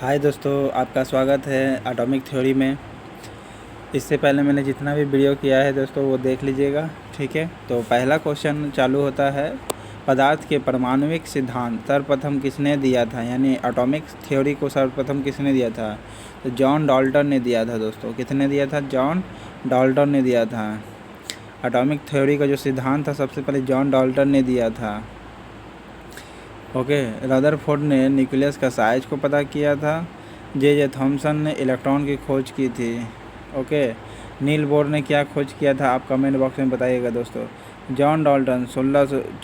हाय दोस्तों, आपका स्वागत है एटॉमिक थ्योरी में। इससे पहले मैंने जितना भी वीडियो किया है दोस्तों वो देख लीजिएगा, ठीक है। तो पहला क्वेश्चन चालू होता है, पदार्थ के परमाणविक सिद्धांत सर्वप्रथम किसने दिया था, यानी एटॉमिक थ्योरी को सर्वप्रथम किसने दिया था। तो जॉन डाल्टन ने दिया था दोस्तों। किसने दिया था? जॉन डाल्टन ने दिया था। एटॉमिक थ्योरी का जो सिद्धांत था सबसे पहले जॉन डाल्टन ने दिया था। ओके। रदरफोर्ड ने न्यूक्लियस का साइज को पता किया था। जे थॉमसन ने इलेक्ट्रॉन की खोज की थी। ओके। नील बोर ने क्या खोज किया था, आप कमेंट बॉक्स में बताइएगा दोस्तों। जॉन डाल्टन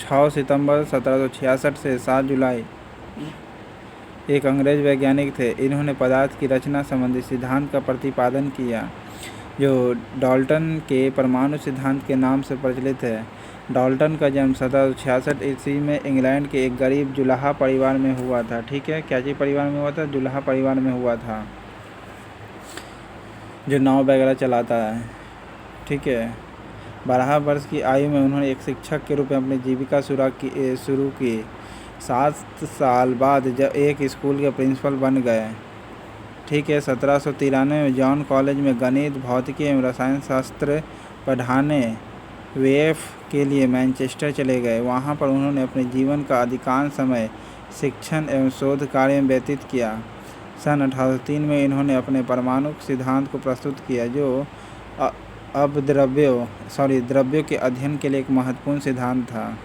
6 सितंबर 1766 से 7 जुलाई एक अंग्रेज वैज्ञानिक थे। इन्होंने पदार्थ की रचना संबंधी सिद्धांत का प्रतिपादन किया जो डाल्टन के परमाणु सिद्धांत के नाम से प्रचलित है। डाल्टन का जन्म 1766 ईस्वी में इंग्लैंड के एक गरीब जुलाहा परिवार में हुआ था। ठीक है, क्या चीज़ परिवार में हुआ था? जुलाहा परिवार में हुआ था जो नाव वगैरह चलाता है। ठीक है। 12 वर्ष की आयु में उन्होंने एक शिक्षक के रूप में अपनी जीविका शुरू की। 7 साल बाद जब एक स्कूल के प्रिंसिपल बन गए। ठीक है। 1793 में जॉन कॉलेज में गणित, भौतिकी एवं रसायन शास्त्र पढ़ाने वेफ के लिए मैनचेस्टर चले गए। वहाँ पर उन्होंने अपने जीवन का अधिकांश समय शिक्षण एवं शोध कार्य में व्यतीत किया। सन 1803 में इन्होंने अपने परमाणु सिद्धांत को प्रस्तुत किया जो अब द्रव्यों के अध्ययन के लिए एक महत्वपूर्ण सिद्धांत था।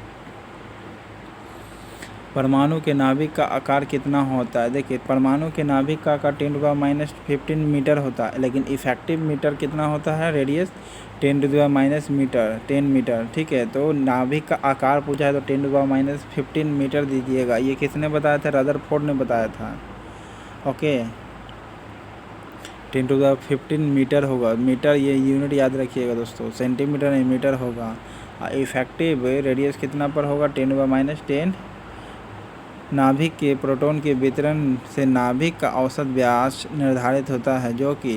परमाणु के नाभिक का आकार कितना होता है? देखिए, परमाणु के नाभिक का आकार 10⁻15 मीटर होता है, लेकिन इफेक्टिव मीटर कितना होता है? Radius 10 metre. ठीक है। तो नाभिक का आकार पूछा है तो 10⁻15 मीटर दीजिएगा। ये किसने बताया था? रदरफोर्ड ने बताया था। ओके। 10⁻15 मीटर होगा। मीटर ये यूनिट याद रखिएगा दोस्तों, सेंटीमीटर नहीं मीटर होगा। इफेक्टिव रेडियस कितना पर होगा? 10⁻10। नाभिक के प्रोटॉन के वितरण से नाभिक का औसत व्यास निर्धारित होता है जो कि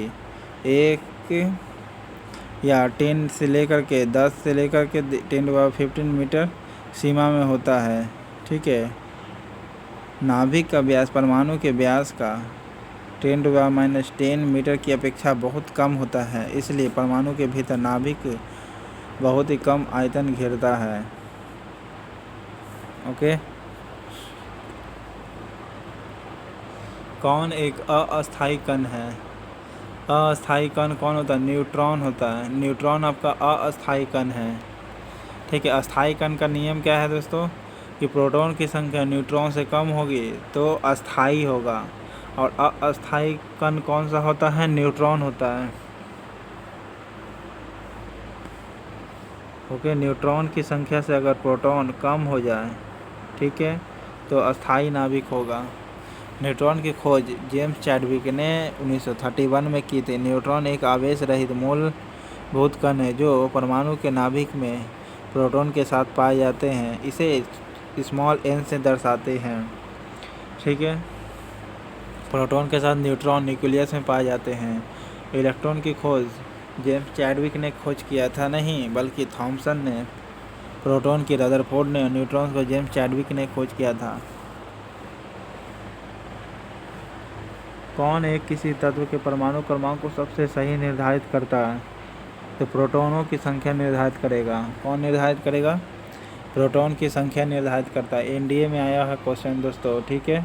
1 या 10 से लेकर के 10 से लेकर के 10⁻15 मीटर सीमा में होता है। ठीक है। नाभिक का व्यास परमाणु के व्यास का 10⁻10 मीटर की अपेक्षा बहुत कम होता है, इसलिए परमाणु के भीतर नाभिक बहुत ही कम आयतन घेरता है। ओके। कौन एक अस्थायी कण है? अस्थायी कण कौन होता है? न्यूट्रॉन होता है। न्यूट्रॉन आपका अस्थायी कण है। ठीक है। अस्थायी कण का नियम क्या है दोस्तों? कि प्रोटॉन की संख्या न्यूट्रॉन से कम होगी तो अस्थायी होगा, और अस्थायी कण कौन सा होता है? न्यूट्रॉन होता है। ओके। न्यूट्रॉन की संख्या से अगर प्रोटॉन कम हो जाए, ठीक है, तो अस्थायी नाभिक होगा। न्यूट्रॉन की खोज जेम्स चैडविक ने 1931 में की थी। न्यूट्रॉन एक आवेश रहित मूलभूत कण है जो परमाणु के नाभिक में प्रोटॉन के साथ पाए जाते हैं। इसे स्मॉल n से दर्शाते हैं। ठीक है। प्रोटॉन के साथ न्यूट्रॉन न्यूक्लियस में पाए जाते हैं। इलेक्ट्रॉन की खोज जेम्स चैडविक ने खोज किया था नहीं, बल्कि थॉमसन ने प्रोटॉन की, रदरफोर्ड ने, न्यूट्रॉन को जेम्स चैडविक ने खोज किया था। कौन एक किसी तत्व के परमाणु क्रमांक को सबसे सही निर्धारित करता है? तो प्रोटॉनों की संख्या निर्धारित करेगा। कौन निर्धारित करेगा? प्रोटॉन की संख्या निर्धारित करता है। एनडीए में आया है क्वेश्चन दोस्तों। ठीक है।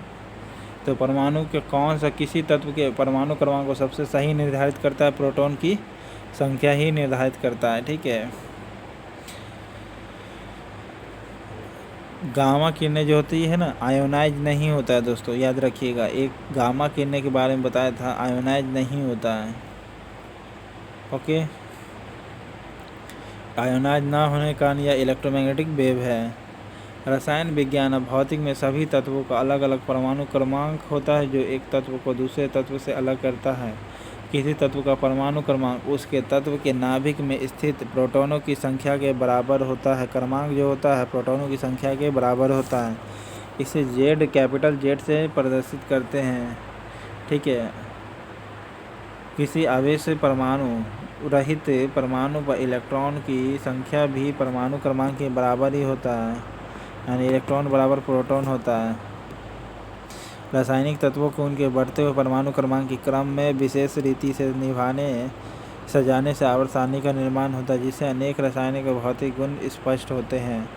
तो परमाणु के कौन सा किसी तत्व के परमाणु क्रमांक को सबसे सही निर्धारित करता है? प्रोटॉन की संख्या ही निर्धारित करता है। ठीक है। गामा किरणें जो होती है ना, आयोनाइज नहीं होता है दोस्तों, याद रखिएगा। एक गामा किरणें के बारे में बताया था, आयोनाइज नहीं होता है। ओके। आयोनाइज ना होने का कारण यह इलेक्ट्रोमैग्नेटिक वेव है। रसायन विज्ञान और भौतिक में सभी तत्वों का अलग अलग परमाणु क्रमांक होता है जो एक तत्व को दूसरे तत्व से अलग करता है। किसी तत्व का परमाणु क्रमांक उसके तत्व के नाभिक में स्थित प्रोटॉनों की संख्या के बराबर होता है। क्रमांक जो होता है प्रोटॉनों की संख्या के बराबर होता है। इसे Z, कैपिटल Z से प्रदर्शित करते हैं। ठीक है। किसी आवेश परमाणु रहित परमाणु पर इलेक्ट्रॉन की संख्या भी परमाणु क्रमांक के बराबर ही होता है, यानी इलेक्ट्रॉन बराबर प्रोटॉन होता है। रासायनिक तत्वों को उनके बढ़ते हुए परमाणु क्रमांक के क्रम में विशेष रीति से सजाने से आवर्त सारणी का निर्माण होता है, जिससे अनेक रासायनिक और भौतिक गुण स्पष्ट होते हैं।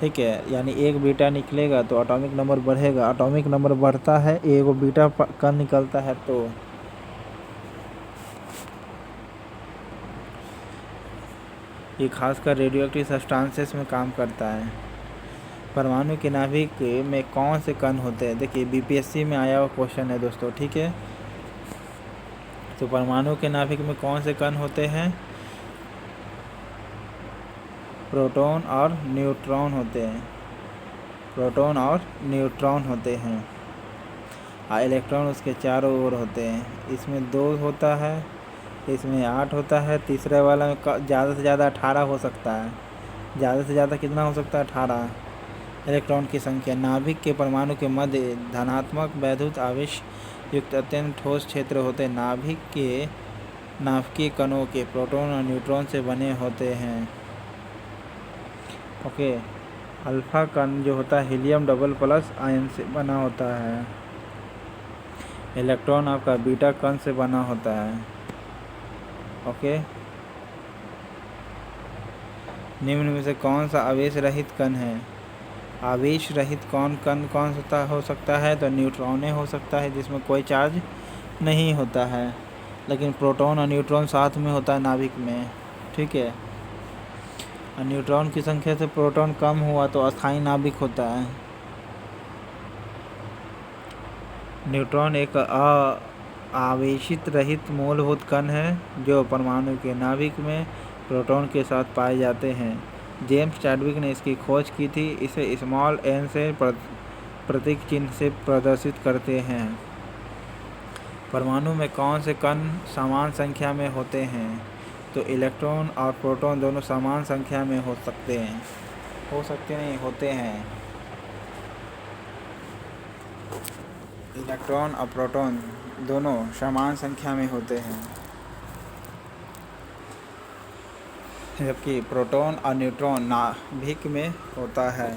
ठीक है, यानी एक बीटा निकलेगा तो एटॉमिक नंबर बढ़ेगा, एटॉमिक नंबर बढ़ता है, एक बीटा कण निकलता है तो ये खासकर रेडियो एक्टिव सब्सटेंसेस में काम करता है। परमाणु के नाभिक में कौन से कण होते हैं? देखिए बीपीएससी में आया हुआ क्वेश्चन है दोस्तों। ठीक है, तो परमाणु के नाभिक में कौन से कण होते हैं? प्रोटॉन और न्यूट्रॉन होते हैं, प्रोटॉन और न्यूट्रॉन होते हैं। इलेक्ट्रॉन उसके चारों ओर होते हैं। इसमें 2 होता है, इसमें 8 होता है, तीसरे वाला में ज़्यादा से ज़्यादा 18 हो सकता है। ज़्यादा से ज़्यादा कितना हो सकता है? 18 इलेक्ट्रॉन की संख्या। नाभिक के परमाणु के मध्य धनात्मक वैद्युत आवेश युक्त अत्यंत ठोस क्षेत्र होते हैं। नाभिक के नाभिकीय कणों के प्रोटॉन और न्यूट्रॉन से बने होते हैं। ओके, अल्फा कण जो होता है हीलियम डबल प्लस आयन से बना होता है। इलेक्ट्रॉन आपका बीटा कण से बना होता है। ओके, निम्न में से कौन सा आवेश रहित कण है? आवेश रहित कौन सा हो सकता है? तो न्यूट्रॉन हो सकता है, जिसमें कोई चार्ज नहीं होता है, लेकिन प्रोटॉन और न्यूट्रॉन साथ में होता है नाभिक में। ठीक है, और न्यूट्रॉन की संख्या से प्रोटॉन कम हुआ तो अस्थायी नाभिक होता है। न्यूट्रॉन एक आवेशित रहित मूलभूत कण है जो परमाणु के नाभिक में प्रोटॉन के साथ पाए जाते हैं। जेम्स चैडविक ने इसकी खोज की थी। इसे स्मॉल n से प्रतीक चिन्ह से प्रदर्शित करते हैं। परमाणु में कौन से कण समान संख्या में होते हैं? तो इलेक्ट्रॉन और प्रोटॉन दोनों समान संख्या में हो सकते हैं, नहीं होते हैं। इलेक्ट्रॉन और प्रोटॉन दोनों समान संख्या में होते हैं, जबकि प्रोटॉन और न्यूट्रॉन नाभिक में होता है।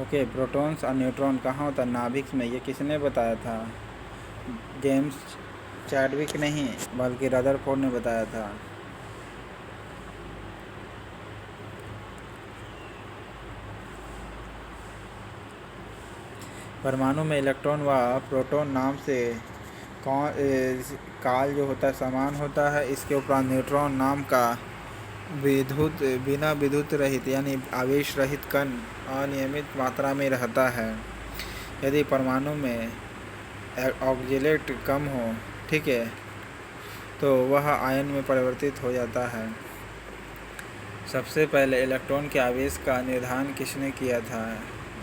ओके, प्रोटॉन्स और न्यूट्रॉन कहाँ होता है? नाभिक में। ये किसने बताया था? जेम्स चैडविक नहीं, बल्कि रदरफोर्ड ने बताया था। परमाणु में इलेक्ट्रॉन व प्रोटॉन नाम से काल जो होता है समान होता है। इसके उपरांत न्यूट्रॉन नाम का बिना विद्युत रहित यानी आवेश रहित कण अनियमित मात्रा में रहता है। यदि परमाणु में ऑक्जेलेट कम हो, ठीक है, तो वह आयन में परिवर्तित हो जाता है। सबसे पहले इलेक्ट्रॉन के आवेश का निर्धारण किसने किया था?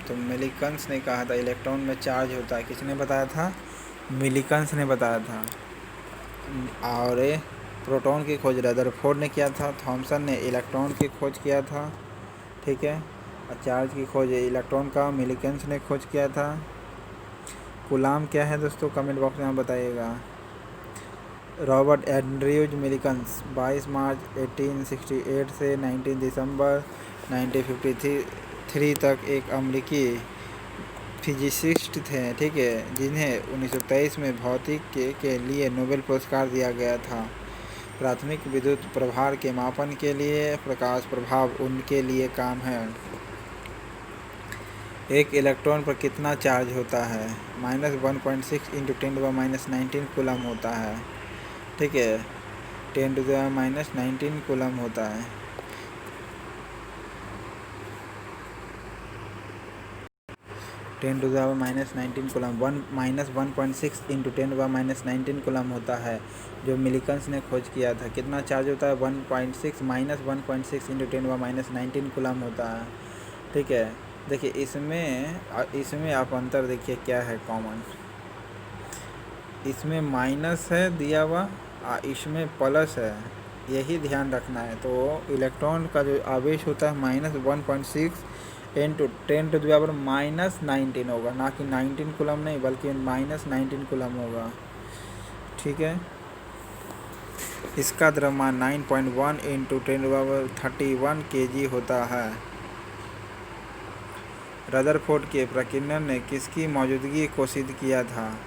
तो मिलिकन्स ने कहा था इलेक्ट्रॉन में चार्ज होता है। किसने बताया था? मिलिकन्स ने बताया था। और प्रोटॉन की खोज रदरफोर्ड ने किया था। थॉमसन ने इलेक्ट्रॉन की खोज किया था। ठीक है, और चार्ज की खोज इलेक्ट्रॉन का मिलिकन्स ने खोज किया था। कूलाम क्या है दोस्तों? कमेंट बॉक्स में बताइएगा। रॉबर्ट एंड्रयूज मिलिकन्स 22 मार्च 1868 से 19 दिसंबर 1953 तक एक अमेरिकी फिजिसिस्ट थे। ठीक है, जिन्हें 1923 में भौतिकी के लिए नोबेल पुरस्कार दिया गया था। प्राथमिक विद्युत प्रभार के मापन के लिए प्रकाश प्रभाव उनके लिए काम है। एक इलेक्ट्रॉन पर कितना चार्ज होता है? -1.6 × 10⁻19 कूलम होता है। ठीक है, 10⁻19 कूलम होता है। -19 कूलम 1.6 × 10⁻19 कूलम होता है, जो मिलिकन्स ने खोज किया था। कितना चार्ज होता है? 1.6 -1.6 × 10⁻19 कूलम होता है। ठीक है, देखिए इसमें आप अंतर देखिए क्या है कॉमन। इसमें माइनस है दिया हुआ, इसमें प्लस है, यही ध्यान रखना है। तो इलेक्ट्रॉन का जो आवेश होता है -1.6 × 10⁻⁻19 होगा, ना कि 19 कूलम नहीं, बल्कि -19 कूलम होगा। ठीक है, इसका द्रव्यमान 9.1 × 10⁻31 kg होता है। रदरफोर्ड के प्रकीर्णन ने किसकी मौजूदगी को सिद्ध किया था?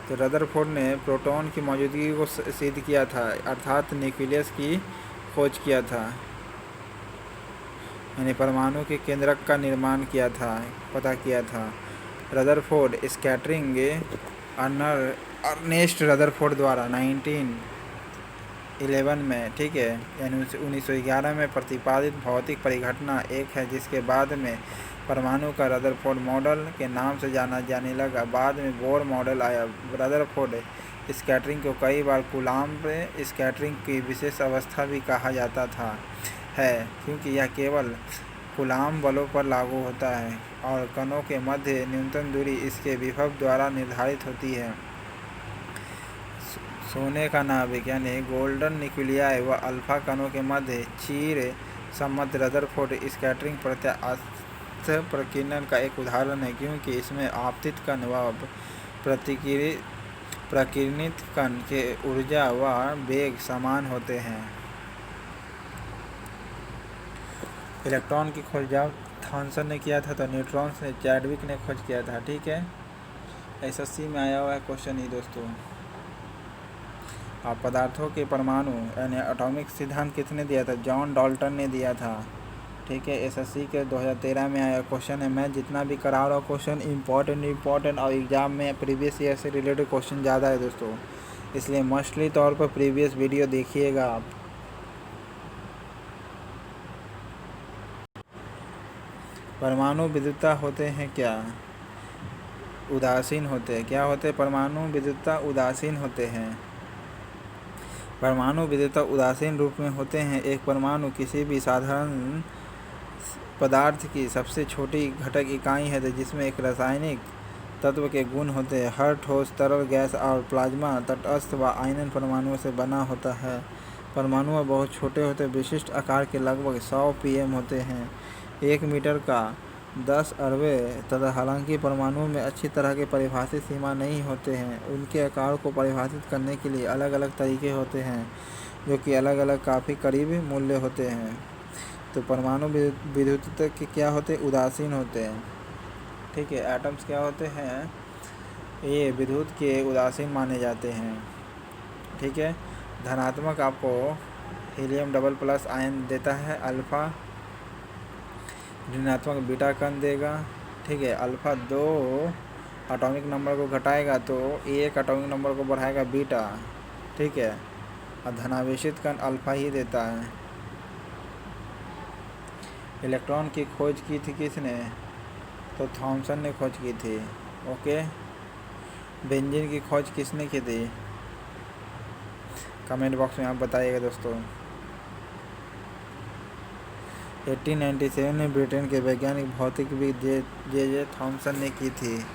तो रदरफोर्ड ने प्रोटॉन की मौजूदगी को सिद्ध किया था, अर्थात न्यूक्लियस की खोज किया था, यानी परमाणु के केंद्रक का निर्माण किया था, पता किया था। रदरफोर्ड स्कैटरिंग अर्नेस्ट रदरफोर्ड द्वारा 1911 में, ठीक है, यानी 1911 में प्रतिपादित भौतिक परिघटना एक है जिसके बाद में परमाणु का रदरफोर्ड मॉडल के नाम से जाना जाने लगा। बाद में बोर मॉडल आया। रदरफोर्ड स्कैटरिंग को कई बार कूलाम्ब स्कैटरिंग की विशेष अवस्था भी कहा जाता है, क्योंकि यह केवल कूलाम्ब बलों पर लागू होता है और कणों के मध्य न्यूनतम दूरी इसके विभव द्वारा निर्धारित होती है। सोने का नाभिक यानी गोल्डन न्यूक्लियाई व अल्फा कणों के मध्य चीर सम्मत रदरफोर्ड स्कैटरिंग प्रत्यास्थ प्रकीर्णन का एक उदाहरण है, क्योंकि इसमें आपतित कण व प्रकीर्णित कण के ऊर्जा व वेग समान होते हैं। इलेक्ट्रॉन की खोज जब थॉमसन ने किया था तो न्यूट्रॉन से चैडविक ने खोज किया था, ठीक है। एसएससी में आया हुआ है क्वेश्चन ही दोस्तों। आप पदार्थों के परमाणु यानी एटॉमिक सिद्धांत किसने दिया था? जॉन डाल्टन ने दिया था, ठीक है। एसएससी के 2013 में आया क्वेश्चन है। मैं जितना भी करा रहा हूँ क्वेश्चन इम्पोर्टेंट और एग्जाम में प्रीवियस ईयर से रिलेटेड क्वेश्चन ज़्यादा है दोस्तों, इसलिए मस्टली तौर पर प्रीवियस वीडियो देखिएगा आप। परमाणु विद्युतता होते हैं क्या? उदासीन होते हैं। क्या होते हैं? परमाणु विद्युतता उदासीन होते हैं। परमाणु विद्युतता उदासीन रूप में होते हैं। एक परमाणु किसी भी साधारण पदार्थ की सबसे छोटी घटक इकाई है जिसमें एक रासायनिक तत्व के गुण होते हैं। हर ठोस, तरल, गैस और प्लाज्मा तटस्थ व आयनन परमाणुओं से बना होता है। परमाणु बहुत छोटे होते हैं, विशिष्ट आकार के लगभग 100 pm होते हैं। 1 मीटर का 10 अरबे तथा हालांकि परमाणुओं में अच्छी तरह के परिभाषित सीमा नहीं होते हैं, उनके आकार को परिभाषित करने के लिए अलग अलग तरीके होते हैं जो कि अलग अलग काफ़ी करीब मूल्य होते हैं। तो परमाणु विद्युतता के क्या होते हैं? उदासीन होते हैं, ठीक है। एटम्स क्या होते हैं? ये विद्युत के उदासीन माने जाते हैं, ठीक है। धनात्मक आपको हीलियम डबल+ आयन देता है, अल्फा ऋणात्मक बीटा कण देगा, ठीक है। अल्फा 2 एटॉमिक नंबर को घटाएगा तो 1 एटॉमिक नंबर को बढ़ाएगा बीटा, ठीक है। और धनावेशित कण अल्फा ही देता है। इलेक्ट्रॉन की खोज की थी किसने? तो थॉमसन ने खोज की थी, ओके। बेंजीन की खोज किसने की थी? कमेंट बॉक्स में आप बताइएगा दोस्तों। 1897 में ब्रिटेन के वैज्ञानिक भौतिकविद जे थॉमसन ने की थी।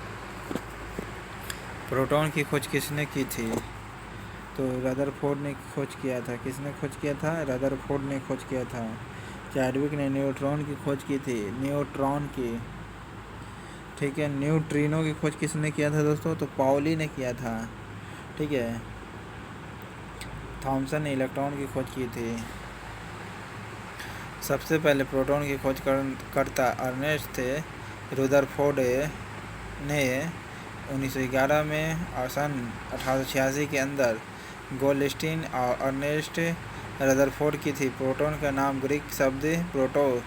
प्रोटॉन की खोज किसने की थी? तो रदरफोर्ड ने खोज किया था। किसने खोज किया था? रदरफोर्ड ने खोज किया था। चैडविक ने न्यूट्रॉन की खोज की थी, न्यूट्रॉन की, ठीक है। न्यूट्रिनो की खोज किसने किया था दोस्तों? तो पाउली ने किया था, ठीक है। थॉमसन ने इलेक्ट्रॉन की खोज की थी। सबसे पहले प्रोटॉन की खोज करता अर्नेस्ट थे रदरफोर्ड ने 1911 में और सन 1886 के अंदर गोल्डस्टीन और अर्नेस्ट रदरफोर्ड की थी। प्रोटॉन का नाम ग्रीक शब्द प्रोटो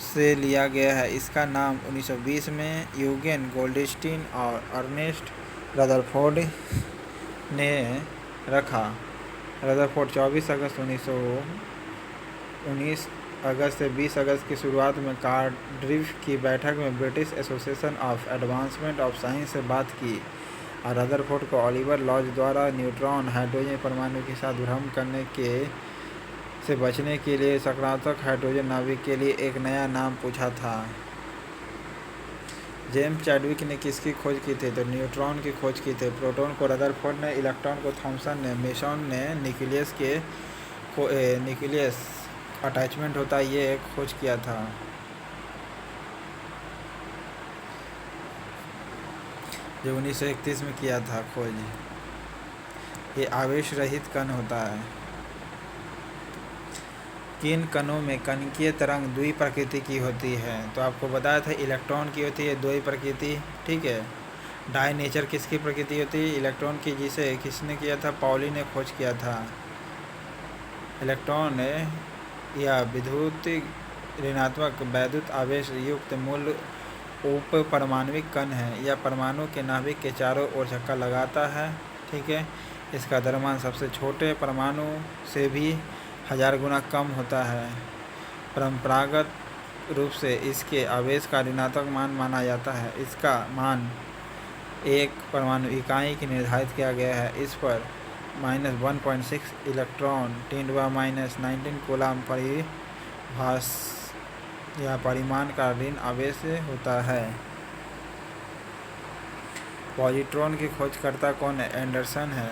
से लिया गया है। इसका नाम 1920 में यूगेन गोल्डस्टीन और अर्नेस्ट रदरफोर्ड ने रखा। रदरफोर्ड 24 अगस्त 1919 अगस्त से 20 अगस्त की शुरुआत में कार्डिफ की बैठक में British association of advancement of science से बात की और रदरफोर्ड को ओलिवर लॉज द्वारा न्यूट्रॉन हाइड्रोजन परमाणु के साथ भ्रमण करने से बचने के लिए सकारात्मक हाइड्रोजन नाभिक के लिए एक नया नाम पूछा था। जेम्स चैडविक ने किसकी खोज की थी? तो न्यूट्रॉन की खोज की थी। प्रोटॉन को रदरफोर्ड ने, इलेक्ट्रॉन को थॉमसन ने, मेसन ने न्यूक्लियस अटैचमेंट होता है ये खोज किया था। जो 1931 में किया था खोज। ये आवेश रहित कण होता है। किन कणों में कणकीय तरंग द्वि प्रकृति की होती है? तो आपको बताया था इलेक्ट्रॉन की होती है द्वि प्रकृति, ठीक है। डाई नेचर किसकी प्रकृति होती है? इलेक्ट्रॉन की, जिसे किसने किया था? पाउली ने खोज किया था। इलेक्ट्रॉन या विद्युत ऋणात्मक वैद्युत आवेश युक्त मूल उप परमाणविक कण है। यह परमाणु के नाभिक के चारों ओर चक्कर लगाता है, ठीक है। इसका द्रव्यमान सबसे छोटे परमाणु से भी 1000 गुना कम होता है। परंपरागत रूप से इसके आवेश का ऋणात्मक मान माना जाता है। इसका मान एक परमाणु इकाई की निर्धारित किया गया है। इस पर -1.6 इलेक्ट्रॉन 10⁻⁻19 कूलम परिभाष या परिमाण का ऋण आवेश होता है। पॉजिट्रॉन की खोजकर्ता कौन है? एंडरसन है,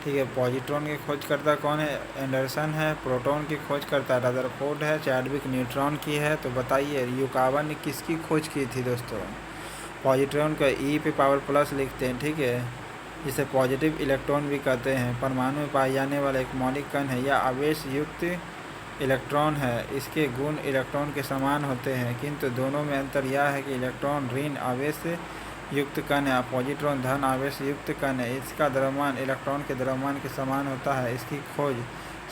ठीक है। पॉजिट्रॉन की खोजकर्ता कौन है? एंडरसन है। प्रोटॉन की खोजकर्ता रदरफोर्ड है। चैडविक न्यूट्रॉन की है। तो बताइए युकावा ने किसकी खोज की थी दोस्तों? पॉजिट्रॉन का ई पे पावर प्लस लिखते हैं, ठीक है, जिसे पॉजिटिव इलेक्ट्रॉन भी कहते हैं। परमाणु में पाए जाने वाला एक मौलिक कण है। यह आवेश युक्त इलेक्ट्रॉन है। इसके गुण इलेक्ट्रॉन के समान होते हैं, किंतु दोनों में अंतर यह है कि इलेक्ट्रॉन ऋण आवेश युक्त कण है, पॉजिट्रॉन धन आवेश युक्त कण है। इसका द्रव्यमान इलेक्ट्रॉन के द्रव्यमान के समान होता है। इसकी खोज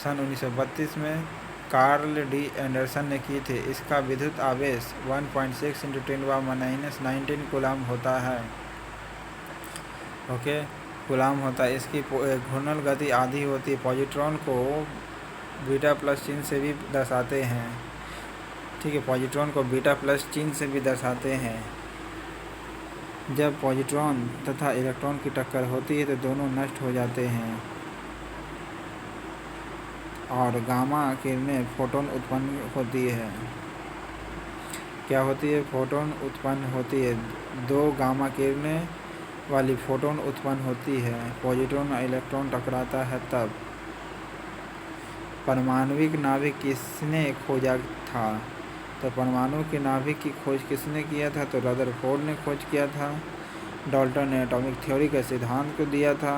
सन 1932 में कार्ल डी एंडरसन ने की थी। इसका विद्युत आवेश 1.6 × 10⁻⁻19 कूलम होता है, ओके, कूलम होता है। इसकी घूर्णन गति आधी होती है। पॉजिट्रॉन को बीटा प्लस चिन्ह से भी दर्शाते हैं, ठीक है। पॉजिट्रॉन को बीटा प्लस चिन्ह से भी दर्शाते हैं। जब पॉजिट्रॉन तथा इलेक्ट्रॉन की टक्कर होती है तो दोनों नष्ट हो जाते हैं और गामा किरणें फोटोन उत्पन्न होती है। क्या होती है? फोटोन उत्पन्न होती है। 2 गामा किरणें वाली फोटोन उत्पन्न होती है। पॉजिट्रॉन और इलेक्ट्रॉन टकराता है तब। परमाणविक नाभिक किसने खोजा था? तो परमाणु के नाभिक की खोज किसने किया था? तो रदरफोर्ड ने खोज किया था। डाल्टन ने एटॉमिक थ्योरी के सिद्धांत को दिया था।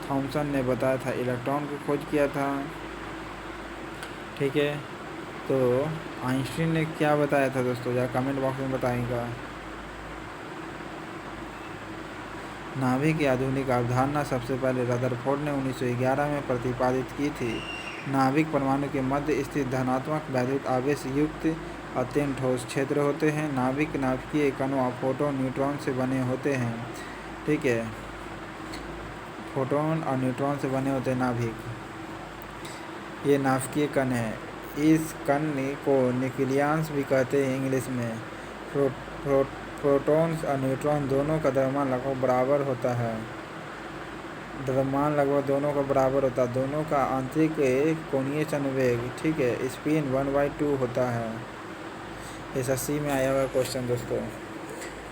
थॉमसन ने बताया था, इलेक्ट्रॉन को खोज किया था, ठीक है। तो आइंस्टीन ने क्या बताया था दोस्तों? या कमेंट बॉक्स में बताएगा। नाभिक की आधुनिक अवधारणा सबसे पहले रदरफोर्ड ने 1911 में प्रतिपादित की थी। नाभिक परमाणु के मध्य स्थित धनात्मक वैद्युत आवेश युक्त अत्यंत ठोस क्षेत्र होते हैं। नाभिक नाभिकीय कणों प्रोटॉन न्यूट्रॉन से बने होते हैं, ठीक है। प्रोटॉन और न्यूट्रॉन से बने होते हैं नाभिक। ये नाभिकीय कण है। इस कण को न्यूक्लियस भी कहते हैं इंग्लिश में। प्रोटॉन्स और न्यूट्रॉन दोनों का द्रव्यमान लगभग बराबर होता है। द्रव्यमान लगभग दोनों का बराबर होता है। दोनों का आंतरिक कोणीय संवेग, ठीक है, स्पिन 1/2 होता है। SSC में आया हुआ क्वेश्चन दोस्तों।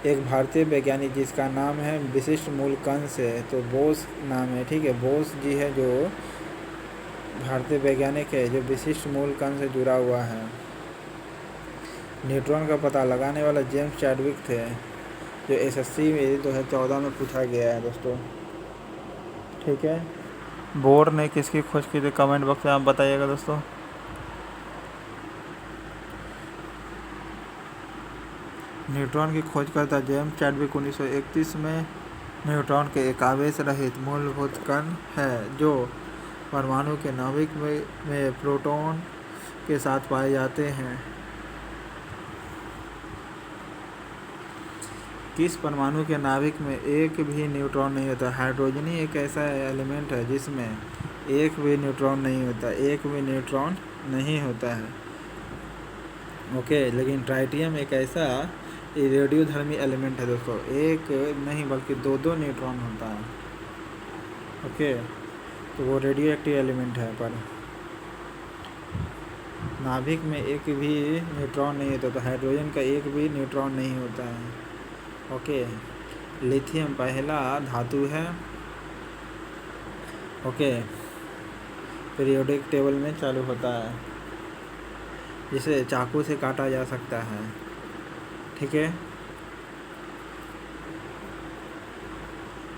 एक भारतीय वैज्ञानिक जिसका नाम है विशिष्ट मूल कण से, तो बोस नाम है, ठीक है। बोस जी है जो भारतीय वैज्ञानिक है जो विशिष्ट मूल कण से जुड़ा हुआ है। न्यूट्रॉन का पता लगाने वाला जेम्स चैडविक थे, जो SSC में 2014 में पूछा गया है दोस्तों, ठीक है। बोर ने किसकी खोज की थी? कमेंट बॉक्स में आप बताइएगा दोस्तों। न्यूट्रॉन की खोज करता जेम्स चैडविक 1931 में। न्यूट्रॉन के एक आवेश रहित मूलभूत कण है जो परमाणु के नाभिक में प्रोटॉन के साथ पाए जाते हैं। किस परमाणु के नाभिक में एक भी न्यूट्रॉन नहीं होता? हाइड्रोजन ही एक ऐसा एलिमेंट है जिसमें एक भी न्यूट्रॉन नहीं होता, एक भी न्यूट्रॉन नहीं होता है, ओके। लेकिन ट्राइटियम एक ऐसा रेडियोधर्मी एलिमेंट है दोस्तों, एक नहीं बल्कि 2 न्यूट्रॉन होता है, ओके। तो वो रेडियो एक्टिव एलिमेंट है, पर नाभिक में एक भी न्यूट्रॉन नहीं होता। तो हाइड्रोजन का एक भी न्यूट्रॉन नहीं होता है, ओके। लिथियम पहला धातु है, ओके, पीरियोडिक टेबल में चालू होता है, जिसे चाकू से काटा जा सकता है, ठीक है।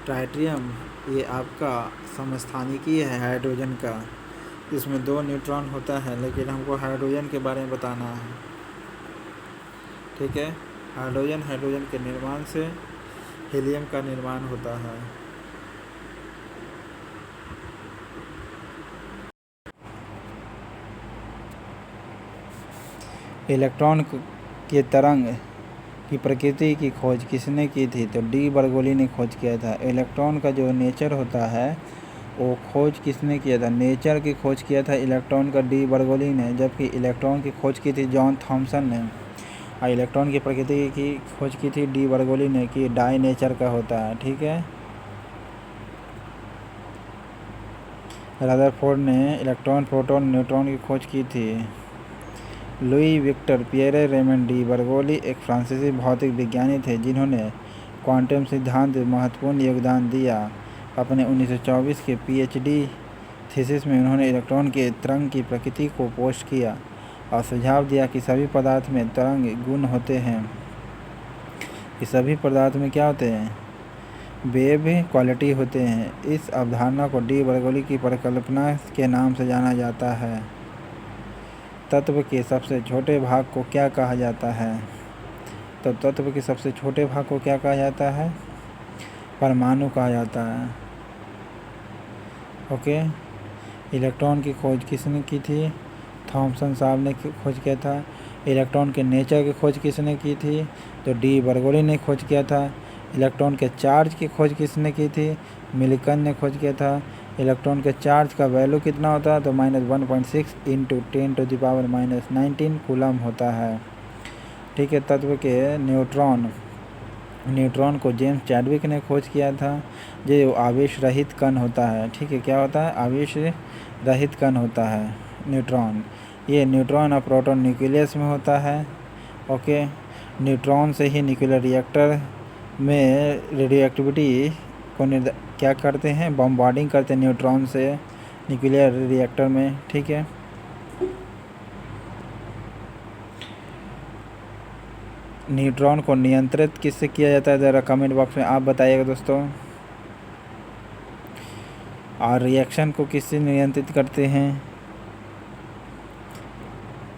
ट्राइटियम ये आपका समस्थानिकीय है हाइड्रोजन का, इसमें 2 न्यूट्रॉन होता है, लेकिन हमको हाइड्रोजन के बारे में बताना है। ठीक है, हाइड्रोजन के निर्माण से हीलियम का निर्माण होता है। इलेक्ट्रॉन के तरंग की प्रकृति की खोज किसने की थी? तो डी बर्गोली ने खोज किया था। इलेक्ट्रॉन का जो नेचर होता है वो खोज किसने किया था? नेचर की खोज किया था इलेक्ट्रॉन का डी बर्गोली ने, जबकि इलेक्ट्रॉन की खोज की थी जॉन थॉमसन ने। और इलेक्ट्रॉन की प्रकृति की खोज की थी डी बर्गोली ने कि डाई नेचर का होता है। ठीक है, रदरफोर्ड ने इलेक्ट्रॉन, प्रोटॉन, न्यूट्रॉन की खोज की थी। Louis Victor Pierre Raymond de Broglie एक फ्रांसीसी भौतिक विज्ञानी थे जिन्होंने क्वांटम सिद्धांत में महत्वपूर्ण योगदान दिया। अपने 1924 के पीएचडी थीसिस में उन्होंने इलेक्ट्रॉन के तरंग की प्रकृति को पोस्ट किया और सुझाव दिया कि सभी पदार्थ में तरंग गुण होते हैं, कि सभी पदार्थ में क्या होते हैं? वेव क्वालिटी होते हैं। इस अवधारणा को डी बर्गोली की परिकल्पना के नाम से जाना जाता है। तत्व के सबसे छोटे भाग को क्या कहा जाता है? तो तत्व के सबसे छोटे भाग को क्या कहा जाता है? परमाणु कहा जाता है। ओके, इलेक्ट्रॉन की खोज किसने की थी? थॉमसन साहब ने खोज किया था। इलेक्ट्रॉन के नेचर की खोज किसने की थी? तो डी बर्गोली ने खोज किया था। इलेक्ट्रॉन के चार्ज की खोज किसने की थी? मिल्टन ने खोज किया था। इलेक्ट्रॉन के चार्ज का वैल्यू कितना होता है? तो -1.6 × 10⁻⁻19 कूलम होता है। ठीक है, तत्व के न्यूट्रॉन को जेम्स चैडविक ने खोज किया था। जो आवेश रहित कण होता है। ठीक है, क्या होता है? आवेश रहित कण होता है न्यूट्रॉन। ये न्यूट्रॉन और प्रोटॉन न्यूक्लियस में होता है। ओके, न्यूट्रॉन से ही न्यूक्लियर रिएक्टर में रेडियो एक्टिविटी को क्या करते हैं? बम्बार्डिंग करते हैं न्यूट्रॉन से न्यूक्लियर रिएक्टर में। ठीक है, न्यूट्रॉन को नियंत्रित किससे किया जाता है? ज़रा कमेंट बॉक्स में आप बताइएगा दोस्तों। और रिएक्शन को किससे नियंत्रित करते हैं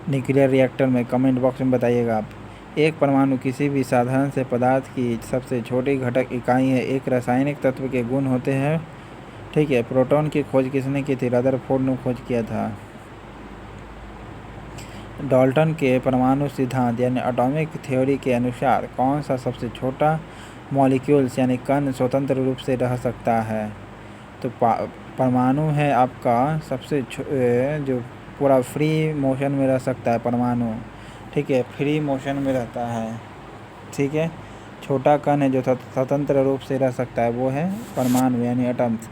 न्यूक्लियर रिएक्टर में? कमेंट बॉक्स में बताइएगा आप। एक परमाणु किसी भी साधारण से पदार्थ की सबसे छोटी घटक इकाई है। एक रासायनिक तत्व के गुण होते हैं। ठीक है, प्रोटॉन की खोज किसने की थी? रदरफोर्ड ने खोज किया था। डाल्टन के परमाणु सिद्धांत यानी एटॉमिक थ्योरी के अनुसार कौन सा सबसे छोटा मॉलिक्यूल्स यानी कण स्वतंत्र रूप से रह सकता है? तो परमाणु है आपका सबसे जो पूरा फ्री मोशन में रह सकता है परमाणु। ठीक है, फ्री मोशन में रहता है। ठीक है, छोटा कण है जो स्वतंत्र रूप से रह सकता है, वो है परमाणु यानी एटम्स।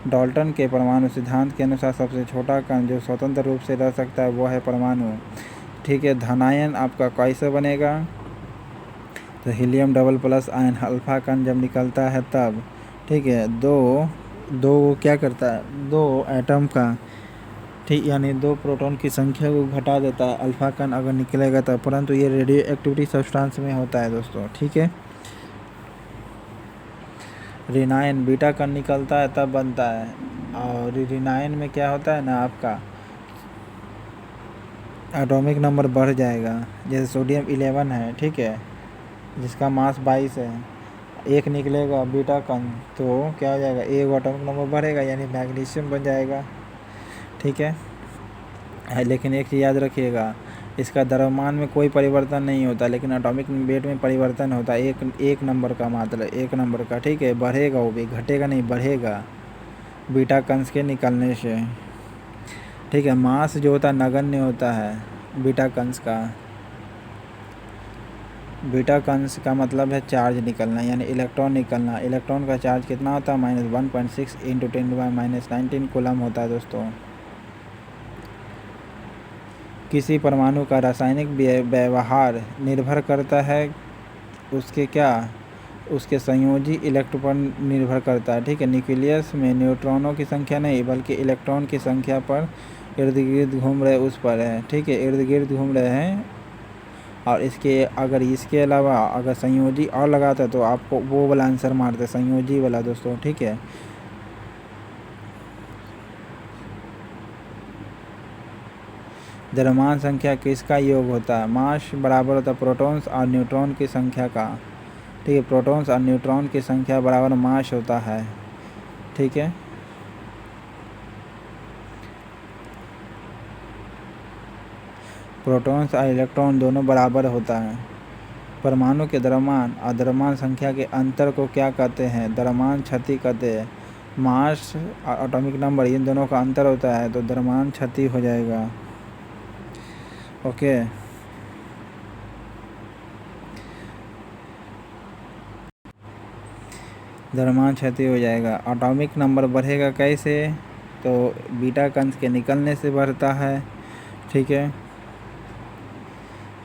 डाल्टन के परमाणु सिद्धांत के अनुसार सबसे छोटा कण जो स्वतंत्र रूप से रह सकता है वो है परमाणु। ठीक है, धनायन आपका कैसे बनेगा? तो helium double plus ion alpha कण जब निकलता है तब। ठीक है, दो क्या करता है? 2 एटम का, ठीक, यानी 2 प्रोटॉन की संख्या को घटा देता है अल्फा कण अगर निकलेगा तब, परंतु ये रेडियो एक्टिविटी सब्सटेंस में होता है दोस्तों। ठीक है, रिनायन बीटा कण निकलता है तब बनता है। और रिनायन में क्या होता है ना, आपका एटॉमिक नंबर बढ़ जाएगा। जैसे सोडियम 11 है, ठीक है, जिसका मास 22 है, एक निकलेगा बीटा कण तो क्या हो जाएगा? एक एटॉमिक नंबर बढ़ेगा यानी मैग्नीशियम बन जाएगा। ठीक है, लेकिन एक चीज़ याद रखिएगा, इसका द्रव्यमान में कोई परिवर्तन नहीं होता, लेकिन एटॉमिक वेट में परिवर्तन होता है। एक नंबर का, मात्र एक नंबर का। ठीक है, बढ़ेगा, वो भी घटेगा नहीं, बढ़ेगा बीटा कण के निकलने से। ठीक है, मास जो होता है नगण्य होता है बीटा कण का। बीटा कण का मतलब है चार्ज निकलना यानी इलेक्ट्रॉन निकलना। इलेक्ट्रॉन का चार्ज कितना होता है? -1.6 × 10⁻⁻19 कूलम होता है दोस्तों। किसी परमाणु का रासायनिक व्यवहार निर्भर करता है उसके संयोजी इलेक्ट्रॉन पर निर्भर करता है। ठीक है, न्यूक्लियस में न्यूट्रॉनों की संख्या नहीं बल्कि इलेक्ट्रॉन की संख्या पर इर्द गिर्द घूम रहे उस पर है। ठीक है, इर्द गिर्द घूम रहे हैं। और इसके अलावा अगर संयोजी और लगाता है तो आपको वो वाला आंसर मारते, संयोजी वाला दोस्तों। ठीक है, द्रव्यमान संख्या किसका योग होता है? मास बराबर होता है प्रोटॉन्स और न्यूट्रॉन की संख्या का। ठीक है, प्रोटॉन्स और न्यूट्रॉन की संख्या बराबर मास होता है। ठीक है, प्रोटॉन्स और इलेक्ट्रॉन दोनों बराबर होता है। परमाणु के द्रव्यमान और द्रव्यमान संख्या के अंतर को क्या कहते हैं? द्रव्यमान क्षति कहते हैं। मास और एटॉमिक नंबर इन दोनों का अंतर होता है तो द्रव्यमान क्षति हो जाएगा। ओके, द्रव्यमान क्षति हो जाएगा। एटॉमिक नंबर बढ़ेगा कैसे? तो बीटा कण के निकलने से बढ़ता है। ठीक है,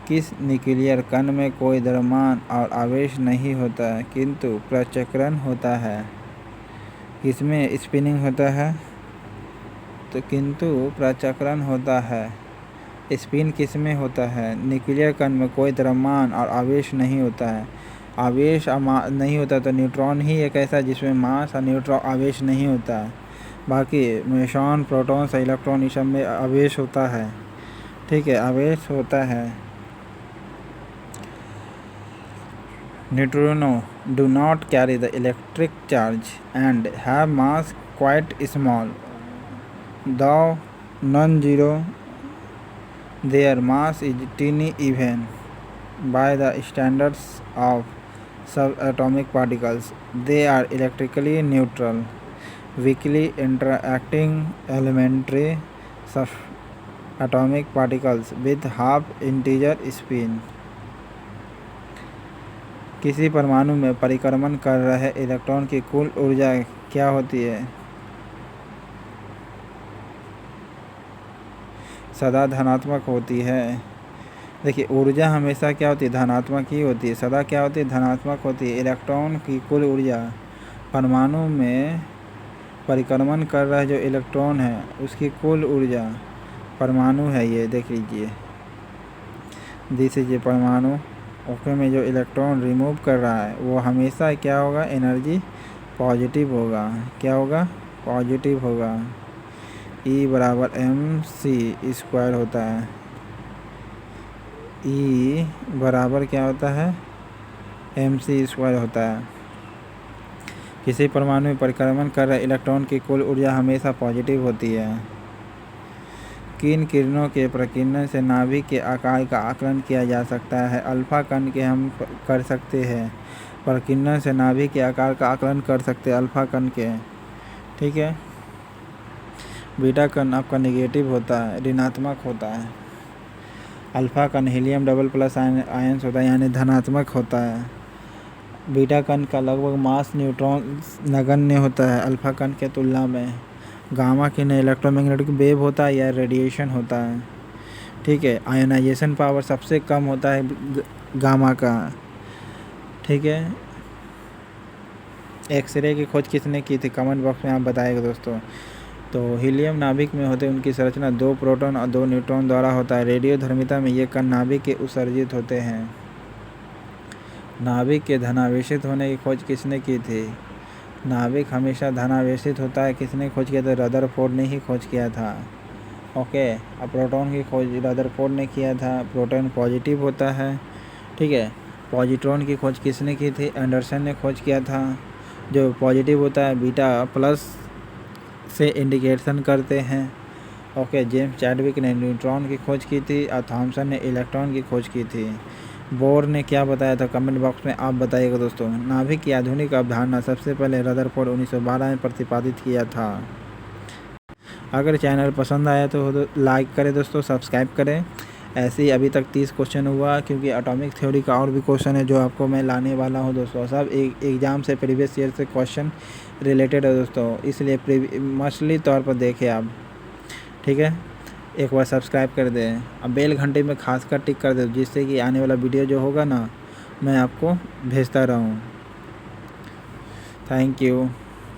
किस न्यूक्लियर कण में कोई द्रव्यमान और आवेश नहीं होता है किंतु प्रचक्रण होता है? किसमें स्पिनिंग होता है तो किंतु प्रचक्रण होता है। स्पिन किसमें होता है? न्यूक्लियर कण में कोई द्रव्यमान और आवेश नहीं होता है। आवेश नहीं होता तो न्यूट्रॉन ही एक ऐसा जिसमें मास और न्यूट्रॉन आवेश नहीं होता है। बाकी न्यूट्रॉन, प्रोटॉन्स, इलेक्ट्रॉन इस सब में आवेश होता है। ठीक है, आवेश होता है। Neutrino do not carry the electric charge and have mass quite small. Though non-zero, their mass is tiny even by the standards of subatomic particles. They are electrically neutral, weakly interacting elementary subatomic particles with half integer spin. किसी परमाणु में परिक्रमण कर रहे electron की कुल ऊर्जा क्या होती है? सदा धनात्मक होती है। देखिए, ऊर्जा हमेशा क्या होती है? धनात्मक ही होती है। सदा क्या होती है? धनात्मक होती है। इलेक्ट्रॉन की कुल ऊर्जा, परमाणु में परिक्रमण कर रहा जो इलेक्ट्रॉन है उसकी कुल ऊर्जा, परमाणु है ये, देख लीजिए, दिस इज ये परमाणु। ओके, में जो इलेक्ट्रॉन रिमूव कर रहा है वो हमेशा क्या होगा? एनर्जी पॉजिटिव होगा। क्या होगा? पॉजिटिव होगा। E बराबर mc² होता है। E बराबर क्या होता है? mc² होता है। किसी परमाणु में परिक्रमण कर रहे इलेक्ट्रॉन की कुल ऊर्जा हमेशा पॉजिटिव होती है। किन किरणों के प्रकीर्णन से नाभिक के आकार का आकलन किया जा सकता है? अल्फा कण के हम कर सकते हैं। प्रकीर्णन से नाभिक के आकार का आकलन कर सकते हैं अल्फा कण के। ठीक है, बीटा कण आपका नेगेटिव होता है, ऋणात्मक होता है। अल्फा कण हीलियम डबल+ आयंस होता है, यानी धनात्मक होता है। बीटा कण का लगभग मास न्यूट्रॉन नगण्य होता है अल्फा कण के तुलना में। गामा किरण इलेक्ट्रोमैग्नेटिक वेव होता है या रेडिएशन होता है। ठीक है, आयोनाइजेशन पावर सबसे कम होता है गामा का। ठीक है, एक्सरे की खोज किसने की थी? कमेंट बॉक्स में आप बताइएगा दोस्तों। तो हीलियम नाभिक में होते उनकी संरचना 2 प्रोटॉन और 2 न्यूट्रॉन द्वारा होता है। रेडियोधर्मिता में ये कण नाभिक के उत्सर्जित होते हैं। नाभिक के धनावेशित होने की खोज किसने की थी? नाभिक हमेशा धनावेशित होता है, किसने खोज किया था? रदरफोर्ड ने ही खोज किया था। ओके, अब प्रोटॉन की खोज रदरफोर्ड ने किया था। प्रोटॉन पॉजिटिव होता है। ठीक है, पॉजिट्रॉन की खोज किसने की थी? एंडरसन ने खोज किया था। जो पॉजिटिव होता है बीटा+ से इंडिकेशन करते हैं। ओके, जेम्स चैडविक ने न्यूट्रॉन की खोज की थी और थॉमसन ने इलेक्ट्रॉन की खोज की थी। बोर ने क्या बताया था? कमेंट बॉक्स में आप बताइएगा दोस्तों। नाभिक की आधुनिक अवधारणा सबसे पहले रदरफोर्ड 1912 में प्रतिपादित किया था। अगर चैनल पसंद आया तो लाइक करें दोस्तों, सब्सक्राइब करें। ऐसे ही अभी तक 30 क्वेश्चन हुआ, क्योंकि एटॉमिक थ्योरी का और भी क्वेश्चन है जो आपको मैं लाने वाला हूं दोस्तों। सब एग्ज़ाम से प्रीवियस ईयर से क्वेश्चन रिलेटेड है दोस्तों, इसलिए मछली तौर पर देखें आप। ठीक है, एक बार सब्सक्राइब कर दें, अब बेल घंटे में खासकर टिक कर दें, जिससे कि आने वाला वीडियो जो होगा ना मैं आपको भेजता रहूं। Thank you.